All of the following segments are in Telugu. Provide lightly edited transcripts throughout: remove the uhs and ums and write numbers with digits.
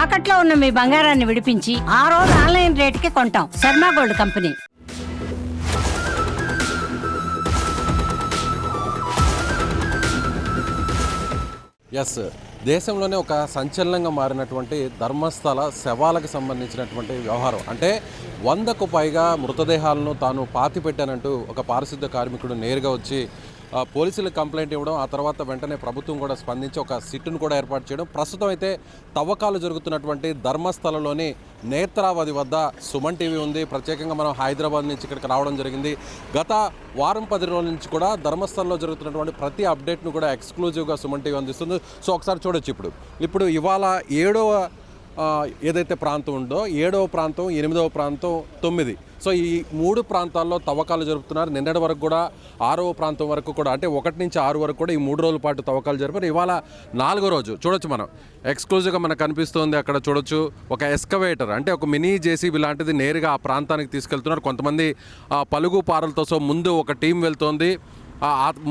తాకట్లో ఉన్న మీ బంగారాన్ని విడిపించి ఆ రోజు ఆన్లైన్ రేటుకి కొంటాం. Sharma gold company. ఎస్, దేశంలోనే ఒక సంచలనంగా మారినటువంటి ధర్మస్థల శవాలకు సంబంధించినటువంటి వ్యవహారం. అంటే 100కు పైగా మృతదేహాలను తాను పాతిపెట్టానంటూ ఒక పారిశుద్ధ్య కార్మికుడు నేరుగా వచ్చి పోలీసులకు కంప్లైంట్ ఇవ్వడం, ఆ తర్వాత వెంటనే ప్రభుత్వం కూడా స్పందించి ఒక సిట్టును కూడా ఏర్పాటు చేయడం. ప్రస్తుతం అయితే తవ్వకాలు జరుగుతున్నటువంటి ధర్మస్థలలోని నేత్రావతి వద్ద సుమన్ టీవీ ఉంది. ప్రత్యేకంగా మనం హైదరాబాద్ నుంచి ఇక్కడికి రావడం జరిగింది. గత వారం 10 రోజుల నుంచి కూడా ధర్మస్థలంలో జరుగుతున్నటువంటి ప్రతి అప్డేట్ను కూడా ఎక్స్క్లూజివ్గా సుమన్ టీవీ అందిస్తుంది. సో ఒకసారి చూడొచ్చు. ఇప్పుడు ఇవాళ 7వ ఏదైతే ప్రాంతం ఉందో 7వ ప్రాంతం, 8వ ప్రాంతం, 9, సో ఈ 3 ప్రాంతాల్లో తవ్వకాలు జరుపుతున్నారు. నిన్నటి వరకు కూడా 6వ ప్రాంతం వరకు కూడా, అంటే 1 నుంచి 6 వరకు కూడా ఈ 3 రోజుల పాటు తవ్వకాలు జరిపారు. ఇవాళ 4వ రోజు చూడొచ్చు. మనం ఎక్స్క్లూజివ్గా మనకు కనిపిస్తుంది. అక్కడ చూడొచ్చు ఒక ఎస్కవేటర్, అంటే ఒక మినీ జేసీబీ లాంటిది నేరుగా ఆ ప్రాంతానికి తీసుకెళ్తున్నారు. కొంతమంది పలుగు పారలతో. సో ముందు ఒక టీం వెళ్తోంది.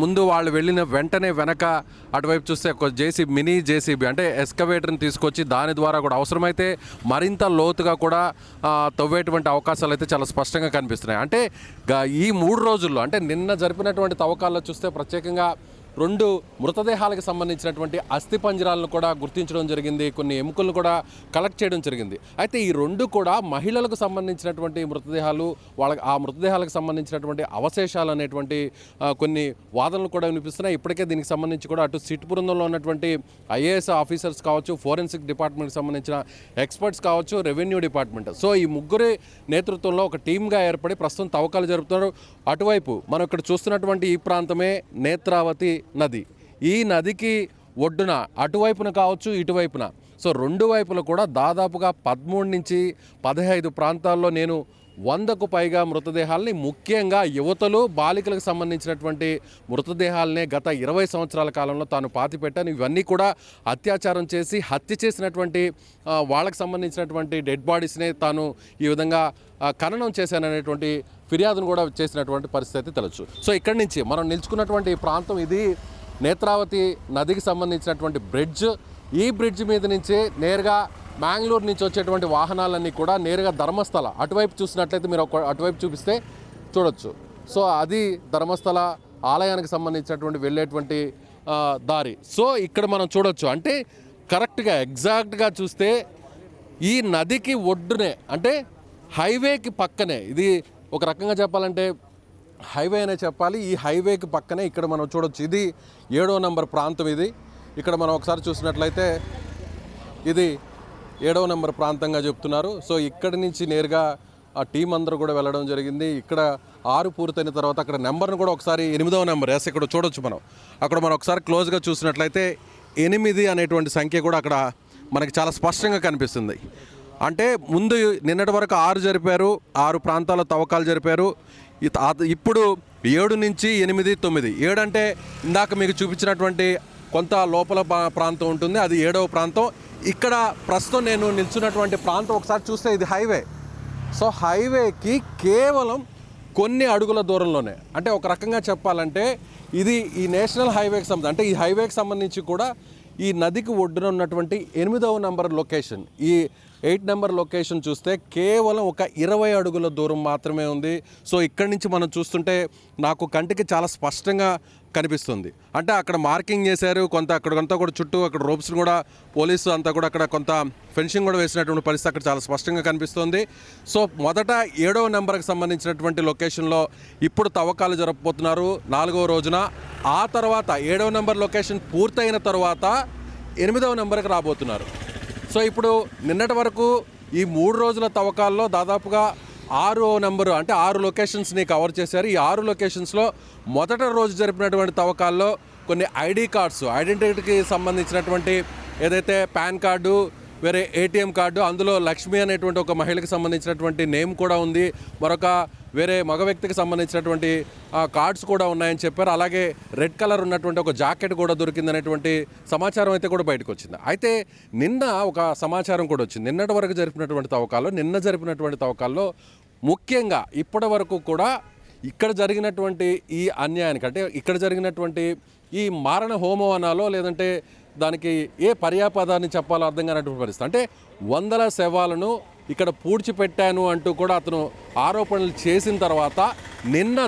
ముందు వాళ్ళు వెళ్ళిన వెంటనే వెనక అటువైపు చూస్తే ఒక మినీ జేసీబీ, అంటే ఎస్కవేటర్ని తీసుకొచ్చి దాని ద్వారా కూడా అవసరమైతే మరింత లోతుగా కూడా తవ్వేటువంటి అవకాశాలు అయితే చాలా స్పష్టంగా కనిపిస్తున్నాయి. అంటే ఈ 3 రోజుల్లో, అంటే నిన్న జరిపినటువంటి తవ్వకాల్లో చూస్తే ప్రత్యేకంగా 2 మృతదేహాలకు సంబంధించినటువంటి అస్థిపంజరాలను కూడా గుర్తించడం జరిగింది. కొన్ని ఎముకలను కూడా కలెక్ట్ చేయడం జరిగింది. అయితే ఈ 2 కూడా మహిళలకు సంబంధించినటువంటి మృతదేహాలు, ఆ మృతదేహాలకు సంబంధించినటువంటి అవశేషాలు అనేటువంటి కొన్ని వాదనలు కూడా వినిపిస్తున్నాయి. ఇప్పటికే దీనికి సంబంధించి కూడా అటు సిట్ బృందంలో ఉన్నటువంటి ఐఏఎస్ ఆఫీసర్స్ కావచ్చు, ఫోరెన్సిక్ డిపార్ట్మెంట్కి సంబంధించిన ఎక్స్పర్ట్స్ కావచ్చు, రెవెన్యూ డిపార్ట్మెంట్, సో ఈ ముగ్గురి నేతృత్వంలో ఒక టీమ్గా ఏర్పడి ప్రస్తుతం తవ్వకాలు జరుపుతున్నారు. అటువైపు మనం ఇక్కడ చూస్తున్నటువంటి ఈ ప్రాంతమే నేత్రావతి నది. ఈ నదికి ఒడ్డున అటువైపున కావచ్చు, ఇటువైపున, సో 2 వైపులు కూడా దాదాపుగా 13 నుంచి 15 ప్రాంతాల్లో నేను 100కు పైగా మృతదేహాలని, ముఖ్యంగా యువతలు, బాలికలకు సంబంధించినటువంటి మృతదేహాలనే గత 20 సంవత్సరాల కాలంలో తాను పాతిపెట్టాను. ఇవన్నీ కూడా అత్యాచారం చేసి హత్య చేసినటువంటి వాళ్ళకు సంబంధించినటువంటి డెడ్ బాడీస్నే తాను ఈ విధంగా ఖననం చేశాననేటువంటి ఫిర్యాదును కూడా చేసినటువంటి పరిస్థితి తెలుసు. సో ఇక్కడి నుంచి మనం నిలుచుకున్నటువంటి ప్రాంతం ఇది నేత్రావతి నదికి సంబంధించినటువంటి బ్రిడ్జ్. ఈ బ్రిడ్జ్ మీద నుంచే నేరుగా మ్యాంగ్లూరు నుంచి వచ్చేటువంటి వాహనాలన్నీ కూడా నేరుగా ధర్మస్థల అటువైపు చూసినట్లయితే, మీరు అటువైపు చూపిస్తే చూడొచ్చు. సో అది ధర్మస్థల ఆలయానికి సంబంధించినటువంటి వెళ్ళేటువంటి దారి. సో ఇక్కడ మనం చూడొచ్చు. అంటే కరెక్ట్గా ఎగ్జాక్ట్గా చూస్తే ఈ నదికి ఒడ్డునే, అంటే హైవేకి పక్కనే, ఇది ఒక రకంగా చెప్పాలంటే హైవే అనే చెప్పాలి. ఈ హైవేకి పక్కనే ఇక్కడ మనం చూడొచ్చు. ఇది 7వ నెంబర్ ప్రాంతం. ఇది ఇక్కడ మనం ఒకసారి చూసినట్లయితే ఇది 7వ నెంబర్ ప్రాంతంగా చెప్తున్నారు. సో ఇక్కడి నుంచి నేరుగా ఆ టీం అందరూ కూడా వెళ్ళడం జరిగింది. ఇక్కడ 6 పూర్తయిన తర్వాత అక్కడ నెంబర్ను కూడా ఒకసారి 8వ నెంబర్ ఇక్కడ చూడొచ్చు. మనం ఒకసారి క్లోజ్గా చూసినట్లయితే 8 అనేటువంటి సంఖ్య కూడా అక్కడ మనకి చాలా స్పష్టంగా కనిపిస్తుంది. అంటే ముందు నిన్నటి వరకు 6 జరిపారు, 6 ప్రాంతాల్లో తవ్వకాలు జరిపారు. ఇప్పుడు 7 నుంచి 8, 9. 7 అంటే ఇందాక మీకు చూపించినటువంటి కొంత లోపల ప్రాంతం ఉంటుంది, అది 7వ ప్రాంతం. ఇక్కడ ప్రస్తుతం నేను నిల్చున్నటువంటి ప్రాంతం ఒకసారి చూస్తే ఇది హైవే. సో హైవేకి కేవలం కొన్ని అడుగుల దూరంలోనే, అంటే ఒక రకంగా చెప్పాలంటే ఇది ఈ నేషనల్ హైవేకి సంబంధించి, అంటే ఈ హైవేకి సంబంధించి కూడా ఈ నదికి ఒడ్డున ఉన్నటువంటి 8వ నెంబర్ లొకేషన్, ఈ 8 నెంబర్ లొకేషన్ చూస్తే కేవలం ఒక 20 అడుగుల దూరం మాత్రమే ఉంది. సో ఇక్కడి నుంచి మనం చూస్తుంటే నాకు కంటికి చాలా స్పష్టంగా కనిపిస్తుంది. అంటే అక్కడ మార్కింగ్ చేశారు కొంత, అక్కడంతా కూడా చుట్టూ అక్కడ రోప్స్ కూడా పోలీసు అంతా కూడా అక్కడ కొంత ఫెన్సింగ్ కూడా వేసినటువంటి పరిస్థితి అక్కడ చాలా స్పష్టంగా కనిపిస్తుంది. సో మొదట 7వ నెంబర్కి సంబంధించినటువంటి లొకేషన్లో ఇప్పుడు తవ్వకాలు జరపబోతున్నారు 4వ రోజున. ఆ తర్వాత 7వ నెంబర్ లొకేషన్ పూర్తయిన తర్వాత 8వ నెంబర్కి రాబోతున్నారు. సో ఇప్పుడు నిన్నటి వరకు ఈ 3 రోజుల తవ్వకాల్లో దాదాపుగా 6వ నెంబరు, అంటే 6 లొకేషన్స్ని కవర్ చేశారు. ఈ 6 లొకేషన్స్లో మొదటి రోజు జరిపినటువంటి తవ్వకాల్లో కొన్ని ఐడి కార్డ్స్, ఐడెంటిటీకి సంబంధించినటువంటి ఏదైతే పాన్ కార్డు, వేరే ఏటీఎం కార్డు, అందులో లక్ష్మి అనేటువంటి ఒక మహిళకి సంబంధించినటువంటి నేమ్ కూడా ఉంది, మరొక వేరే మగ వ్యక్తికి సంబంధించినటువంటి కార్డ్స్ కూడా ఉన్నాయని చెప్పారు. అలాగే రెడ్ కలర్ ఉన్నటువంటి ఒక జాకెట్ కూడా దొరికిందనేటువంటి సమాచారం అయితే కూడా బయటకు వచ్చింది. అయితే నిన్న ఒక సమాచారం కూడా వచ్చింది. నిన్నటి వరకు జరిపినటువంటి తవ్వకాల్లో ముఖ్యంగా ఇప్పటి వరకు కూడా ఇక్కడ జరిగినటువంటి ఈ అన్యాయానికి, అంటే ఇక్కడ జరిగినటువంటి ఈ మారణ హోమం అనాలో లేదంటే దానికి ఏ పర్యాపదాన్ని చెప్పాలో అర్థం కానటువంటి పరిస్థితి. అంటే వందల శవాలను ఇక్కడ పూడ్చిపెట్టాను అంటూ కూడా అతను ఆరోపణలు చేసిన తర్వాత నిన్న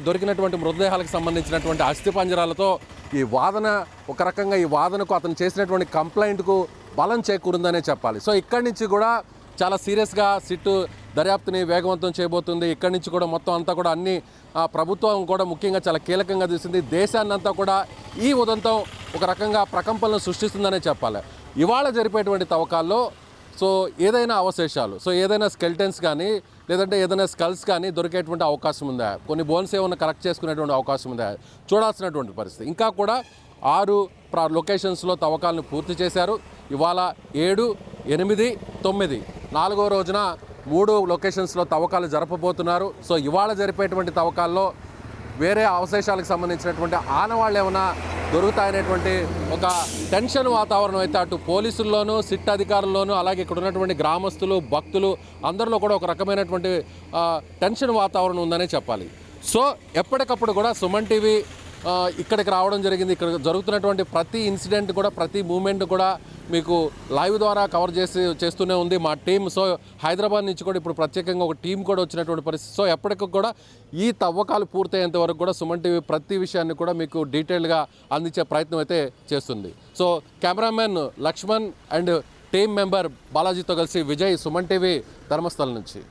దొరికినటువంటి మృతదేహాలకు సంబంధించినటువంటి అస్థిపంజరాలతో ఈ వాదన ఒక రకంగా ఈ వాదనకు అతను చేసినటువంటి కంప్లైంట్కు బలం చేకూరిందనే చెప్పాలి. సో ఇక్కడి నుంచి కూడా చాలా సీరియస్గా సిట్టు దర్యాప్తుని వేగవంతం చేయబోతుంది. ఇక్కడి నుంచి కూడా మొత్తం అంతా కూడా అన్ని ప్రభుత్వం కూడా ముఖ్యంగా చాలా కీలకంగా తీసింది. దేశాన్నంతా కూడా ఈ ఉదంతం ఒక రకంగా ప్రకంపనలు సృష్టిస్తుందనే చెప్పాలి. ఇవాళ జరిపేటువంటి తవ్వకాల్లో సో ఏదైనా అవశేషాలు, సో ఏదైనా స్కెల్టన్స్ కానీ లేదంటే ఏదైనా స్కల్స్ కానీ దొరికేటువంటి అవకాశం ఉందా, కొన్ని బోన్స్ ఏమైనా కలెక్ట్ చేసుకునేటువంటి అవకాశం ఉందా చూడాల్సినటువంటి పరిస్థితి. ఇంకా కూడా 6 లొకేషన్స్లో తవ్వకాలను పూర్తి చేశారు. ఇవాళ 7, 8, 9 4వ రోజున 3 లొకేషన్స్లో తవ్వకాలు జరపబోతున్నారు. సో ఇవాళ జరిపేటువంటి తవ్వకాల్లో వేరే అవశేషాలకు సంబంధించినటువంటి ఆనవాళ్ళు ఏమైనా దొరుకుతాయనేటువంటి ఒక టెన్షన్ వాతావరణం అయితే అటు పోలీసుల్లోనూ సిట్ అధికారుల్లోనూ అలాగే ఇక్కడ ఉన్నటువంటి గ్రామస్తులు భక్తులు అందరిలో కూడా ఒక రకమైనటువంటి టెన్షన్ వాతావరణం ఉందనే చెప్పాలి. సో ఎప్పటికప్పుడు కూడా సుమన్ టీవీ ఇక్కడికి రావడం జరిగింది. ఇక్కడ జరుగుతున్నటువంటి ప్రతి ఇన్సిడెంట్ కూడా ప్రతి మూమెంట్ కూడా మీకు లైవ్ ద్వారా కవర్ చేస్తూనే ఉంది మా టీం. సో హైదరాబాద్ నుంచి కూడా ఇప్పుడు ప్రత్యేకంగా ఒక టీం కూడా వచ్చినటువంటి పరిస్థితి. సో ఎప్పటికీ కూడా ఈ తవ్వకాలు పూర్తయ్యేంత వరకు కూడా సుమన్ టీవీ ప్రతి విషయాన్ని కూడా మీకు డీటెయిల్గా అందించే ప్రయత్నం అయితే చేస్తుంది. So cameraman Lakshman and team member బాలాజీతో కలిసి విజయ్, సుమన్ టీవీ ధర్మస్థలం నుంచి.